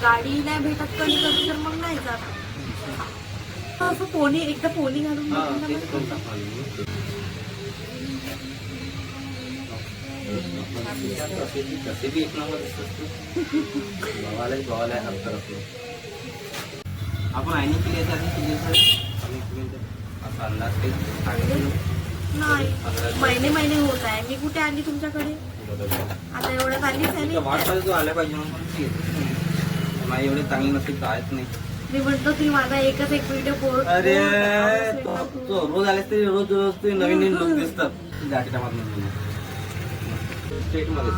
गाडी नाही भेटत कधी कधी तर मग नाही जात. असं पोनी एकदा पोनी घालून बघून ना मग. कसे भी एक नंबर बवाला हर तरफ आपण आईने केली असा अंदाज काही नाही महिने होत आहे. मी कुठे आली तुमच्याकडे आता एवढ्यात आलीच आहे ना. वाटपास तू आल्या पाहिजे म्हणून माझी एवढे चांगली नसेल तर आहेच नाही. मी म्हणतो की माझा एकच एक व्हिडिओ पोस्ट. अरे तो रोज आलेस तरी रोज रोज ते नवीन नवीन लोक दिसतात गाठीच्या मागून स्टेट मध्ये.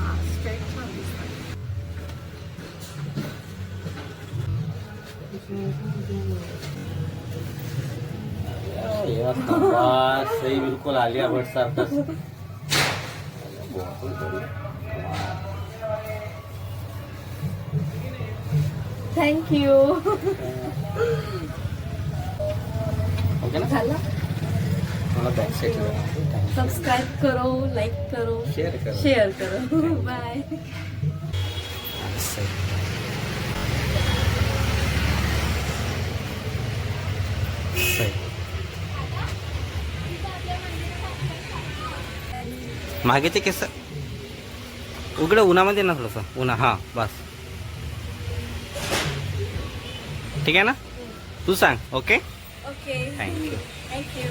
सही बिल्कुल आलिया भट्ट साहब का. थँक्यू. ओके ना. झालं. मला बॅक साईड सबस्क्राइब करो, लाइक करो, शेयर करो. बाय. मागे ते केस उघडं उन्हामध्ये ना थोडंसं उन्हा. हां बस ठीक आहे ना. तू सांग. Okay okay. थँक्यू. थँक्यू.